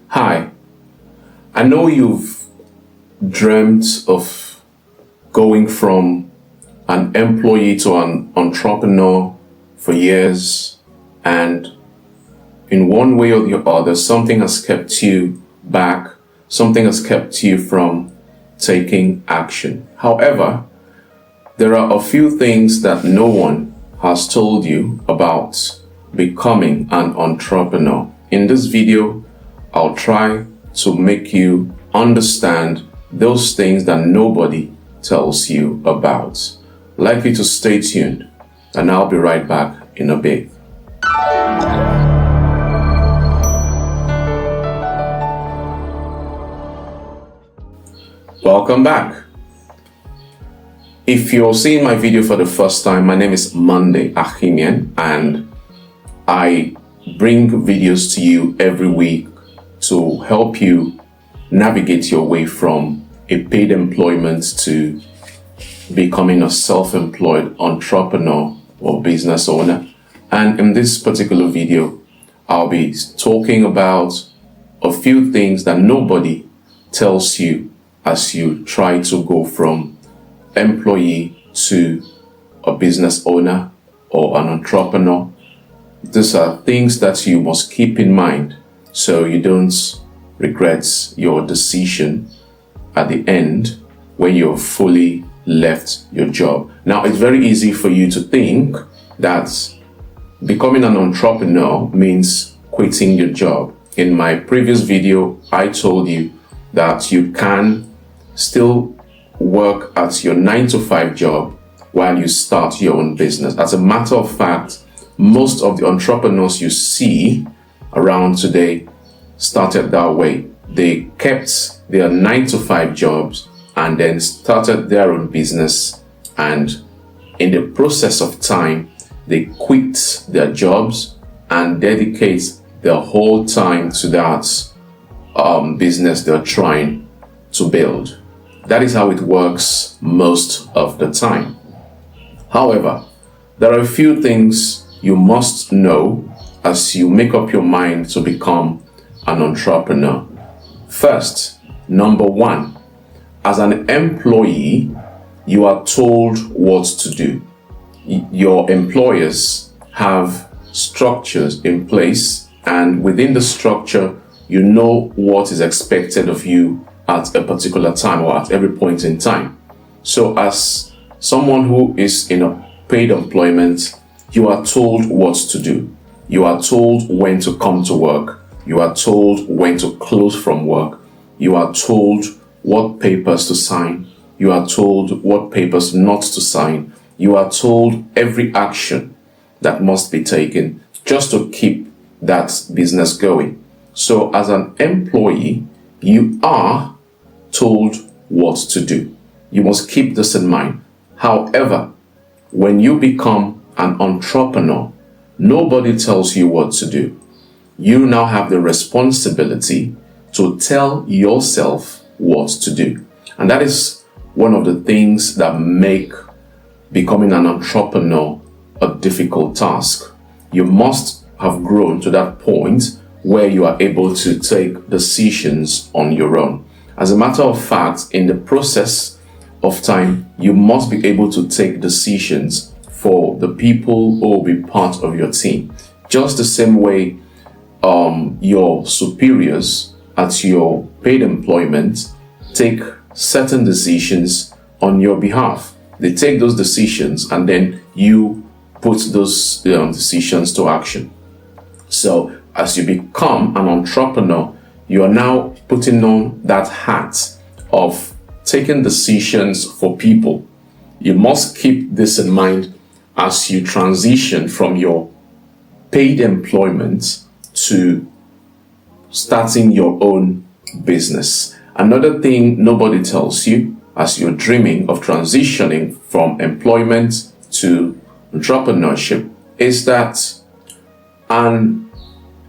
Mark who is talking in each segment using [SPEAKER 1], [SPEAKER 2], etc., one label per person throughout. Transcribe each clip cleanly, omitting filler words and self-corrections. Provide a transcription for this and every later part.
[SPEAKER 1] Hi, I know you've dreamt of going from an employee to an entrepreneur for years, and in one way or the other, something has kept you back, something has kept you from taking action. However, there are a few things that no one has told you about becoming an entrepreneur. In this video, I'll try to make you understand those things that nobody tells you about. Like you to stay tuned, and I'll be right back in a bit. Welcome back. If you're seeing my video for the first time, my name is Monday Achimian, and I bring videos to you every week to help you navigate your way from a paid employment to becoming a self-employed entrepreneur or business owner. And in this particular video, I'll be talking about a few things that nobody tells you as you try to go from employee to a business owner or an entrepreneur. These are things that you must keep in mind so you don't regret your decision at the end when you've fully left your job. Now, it's very easy for you to think that becoming an entrepreneur means quitting your job. In my previous video, I told you that you can still work at your 9-to-5 job while you start your own business. As a matter of fact, most of the entrepreneurs you see around today started that way. They kept their 9-to-5 jobs and then started their own business, and in the process of time they quit their jobs and dedicate their whole time to that business they're trying to build. That is how it works most of the time. However, there are a few things you must know as you make up your mind to become an entrepreneur. First, number one, as an employee, you are told what to do. Your employers have structures in place, and within the structure, you know what is expected of you at a particular time or at every point in time. So as someone who is in a paid employment, you are told what to do. You are told when to come to work. You are told when to close from work. You are told what papers to sign. You are told what papers not to sign. You are told every action that must be taken just to keep that business going. So as an employee, you are told what to do. You must keep this in mind. However, when you become an entrepreneur, nobody tells you what to do. You now have the responsibility to tell yourself what to do. And that is one of the things that make becoming an entrepreneur a difficult task. You must have grown to that point where you are able to take decisions on your own. As a matter of fact, in the process of time, you must be able to take decisions for the people who will be part of your team. Just the same way your superiors at your paid employment take certain decisions on your behalf. They take those decisions and then you put those decisions to action. So as you become an entrepreneur, you are now putting on that hat of taking decisions for people. You must keep this in mind as you transition from your paid employment to starting your own business. Another thing nobody tells you as you're dreaming of transitioning from employment to entrepreneurship is that an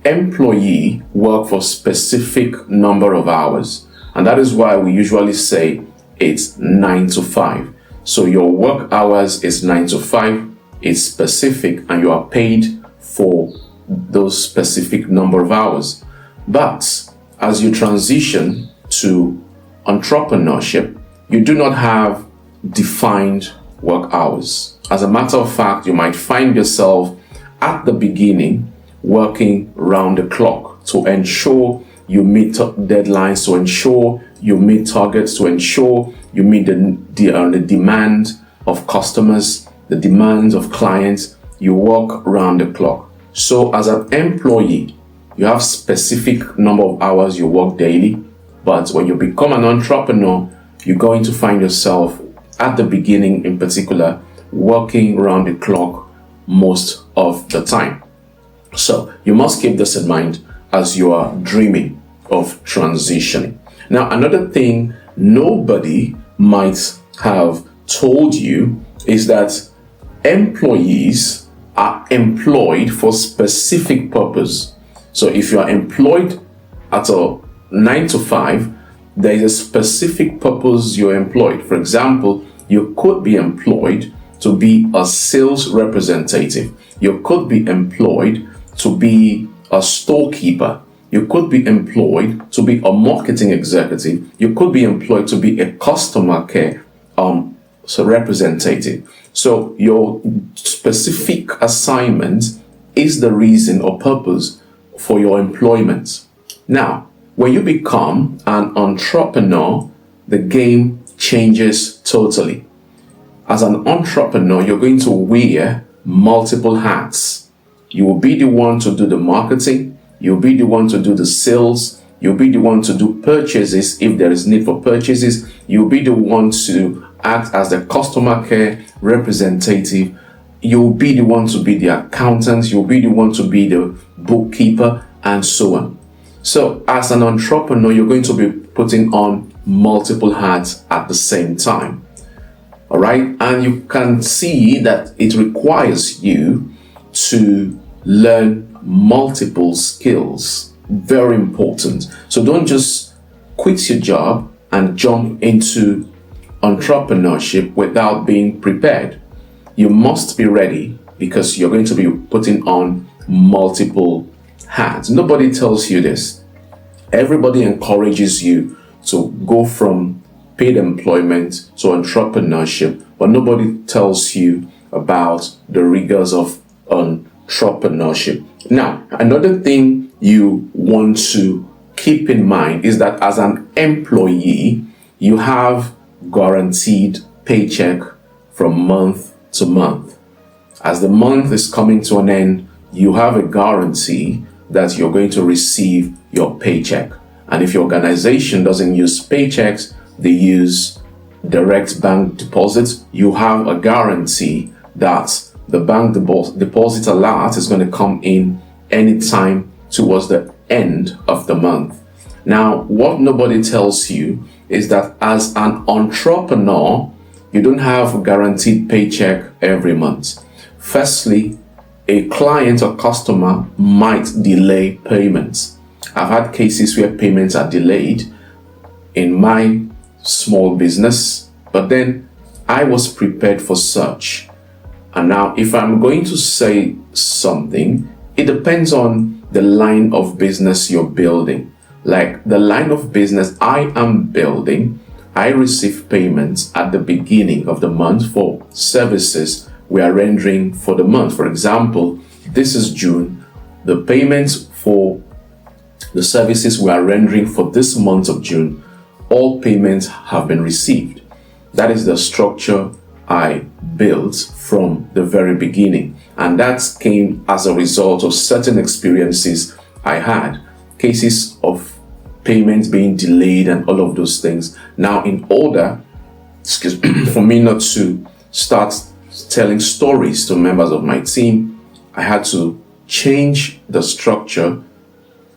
[SPEAKER 1] employee works for a specific number of hours. And that is why we usually say it's 9 to 5. So your work hours is 9 to 5, it's specific, and you are paid for those specific number of hours. But as you transition to entrepreneurship, you do not have defined work hours. As a matter of fact, you might find yourself at the beginning working round the clock to ensure you meet deadlines, to ensure you meet targets, to ensure you meet the demand of customers, the demands of clients. You work round the clock. So as an employee, you have specific number of hours you work daily. But when you become an entrepreneur, you're going to find yourself at the beginning in particular working round the clock most of the time. So you must keep this in mind as you are dreaming of transitioning. Now, another thing nobody might have told you is that employees are employed for specific purpose. So if you are employed at a 9 to 5, there is a specific purpose you're employed. For example, you could be employed to be a sales representative. You could be employed to be a storekeeper. You could be employed to be a marketing executive. You could be employed to be a customer care representative. So your specific assignment is the reason or purpose for your employment. Now, when you become an entrepreneur, the game changes totally. As an entrepreneur, you're going to wear multiple hats. You will be the one to do the marketing. You'll be the one to do the sales. You'll be the one to do purchases if there is need for purchases. You'll be the one to act as the customer care representative. You'll be the one to be the accountant. You'll be the one to be the bookkeeper, and so on. So as an entrepreneur, you're going to be putting on multiple hats at the same time. All right. And you can see that it requires you to learn multiple skills. Very important. So don't just quit your job and jump into entrepreneurship without being prepared. You must be ready because you're going to be putting on multiple hats. Nobody tells you this. Everybody encourages you to go from paid employment to entrepreneurship, but nobody tells you about the rigors of entrepreneurship. Now, another thing you want to keep in mind is that as an employee, you have guaranteed paycheck from month to month. As the month is coming to an end, you have a guarantee that you're going to receive your paycheck. And if your organization doesn't use paychecks, they use direct bank deposits, you have a guarantee that the bank deposit alert is going to come in anytime towards the end of the month. Now, what nobody tells you is that as an entrepreneur, you don't have a guaranteed paycheck every month. Firstly, a client or customer might delay payments. I've had cases where payments are delayed in my small business, but then I was prepared for such. And now, if I'm going to say something, it depends on the line of business you're building. Like the line of business I am building, I receive payments at the beginning of the month for services we are rendering for the month. For example, this is June. The payments for the services we are rendering for this month of June, all payments have been received. That is the structure I built from the very beginning. And that came as a result of certain experiences I had, cases of payments being delayed and all of those things. Now, in order for me not to start telling stories to members of my team, I had to change the structure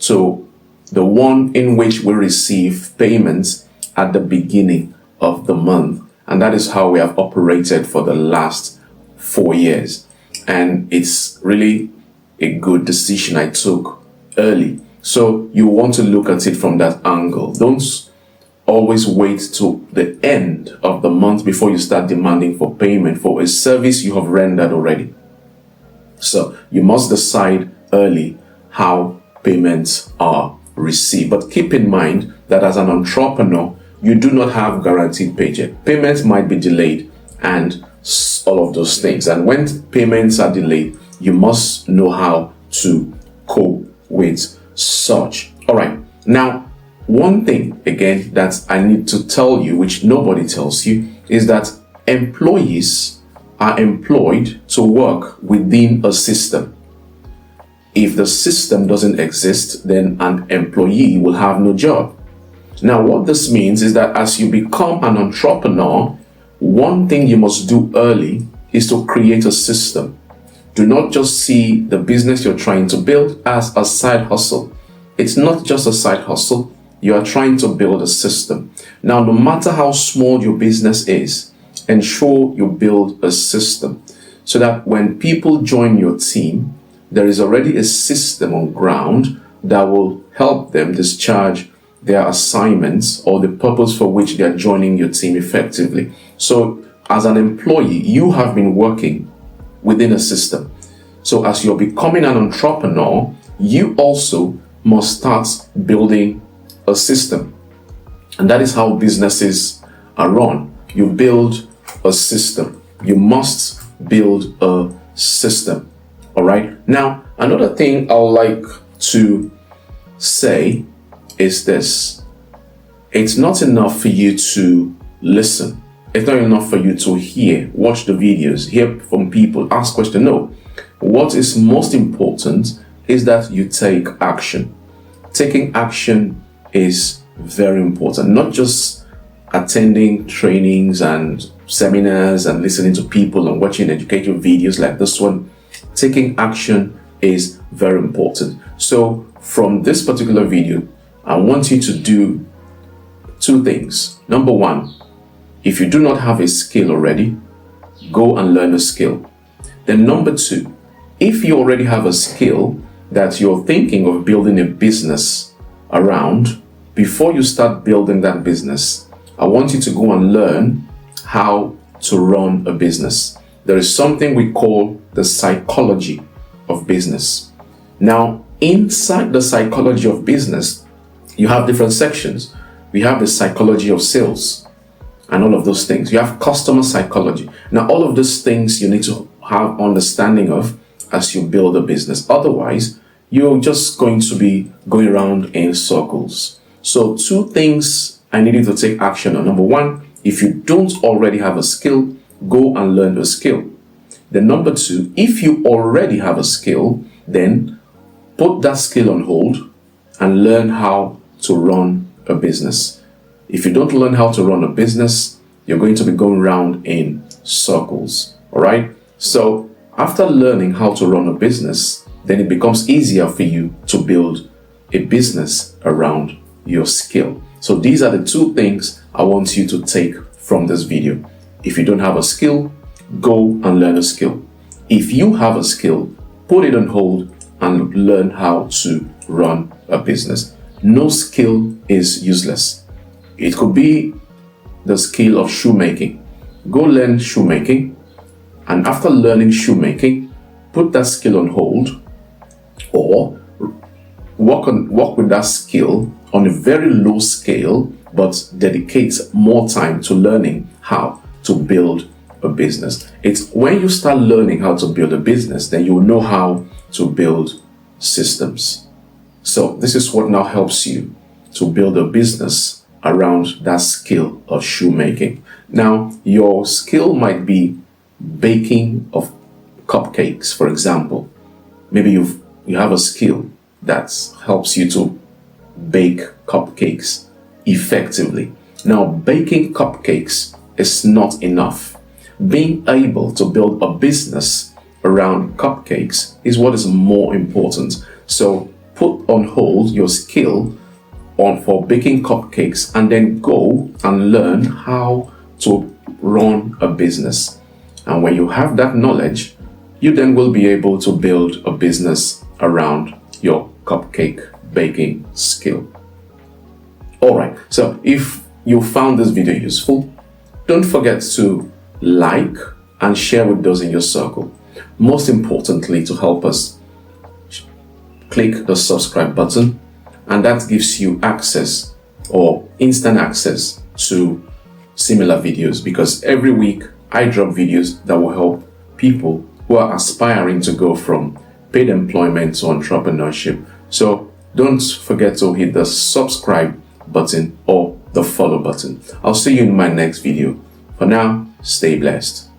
[SPEAKER 1] to the one in which we receive payments at the beginning of the month. And that is how we have operated for the last 4 years. And it's really a good decision I took early. So you want to look at it from that angle. Don't always wait to the end of the month before you start demanding for payment for a service you have rendered already. So you must decide early how payments are receive. But keep in mind that as an entrepreneur, you do not have guaranteed paycheck. Payments might be delayed and all of those things. And when payments are delayed, you must know how to cope with such. All right. Now, one thing again that I need to tell you, which nobody tells you, is that employees are employed to work within a system. If the system doesn't exist, then an employee will have no job. Now, what this means is that as you become an entrepreneur, one thing you must do early is to create a system. Do not just see the business you're trying to build as a side hustle. It's not just a side hustle. You are trying to build a system. Now, no matter how small your business is, ensure you build a system so that when people join your team, there is already a system on ground that will help them discharge their assignments or the purpose for which they are joining your team effectively. So as an employee, you have been working within a system. So as you're becoming an entrepreneur, you also must start building a system. And that is how businesses are run. You build a system. You must build a system. All right. Now, another thing I would like to say is this. It's not enough for you to listen. It's not enough for you to hear, watch the videos, hear from people, ask questions. No. What is most important is that you take action. Taking action is very important. Not just attending trainings and seminars and listening to people and watching educational videos like this one. Taking action is very important. So from this particular video, I want you to do two things. Number one, if you do not have a skill already, go and learn a skill. Then number two, if you already have a skill that you're thinking of building a business around, before you start building that business, I want you to go and learn how to run a business. There is something we call the psychology of business. Now, inside the psychology of business, you have different sections. We have the psychology of sales and all of those things. You have customer psychology. Now, all of those things you need to have understanding of as you build a business. Otherwise, you're just going to be going around in circles. So two things I need you to take action on. Number one, if you don't already have a skill, go and learn a skill. Then number two, if you already have a skill, then put that skill on hold and learn how to run a business. If you don't learn how to run a business, you're going to be going around in circles. All right. So after learning how to run a business, then it becomes easier for you to build a business around your skill. So these are the two things I want you to take from this video. If you don't have a skill, go and learn a skill. If you have a skill, put it on hold and learn how to run a business. No skill is useless. It could be the skill of shoemaking. Go learn shoemaking, and after learning shoemaking, put that skill on hold or work with that skill on a very low scale, but dedicate more time to learning how to build a business. It's when you start learning how to build a business, then you will know how to build systems. So this is what now helps you to build a business around that skill of shoemaking. Now, your skill might be baking of cupcakes, for example. Maybe you have a skill that helps you to bake cupcakes effectively. Now, baking cupcakes is not enough. Being able to build a business around cupcakes is what is more important. So put on hold your skill for baking cupcakes and then go and learn how to run a business. And when you have that knowledge, you then will be able to build a business around your cupcake baking skill. All right, so if you found this video useful, don't forget to like and share with those in your circle. Most importantly, to help us, click the subscribe button and that gives you access or instant access to similar videos, because every week I drop videos that will help people who are aspiring to go from paid employment to entrepreneurship. So don't forget to hit the subscribe button or the follow button. I'll see you in my next video. For now, stay blessed.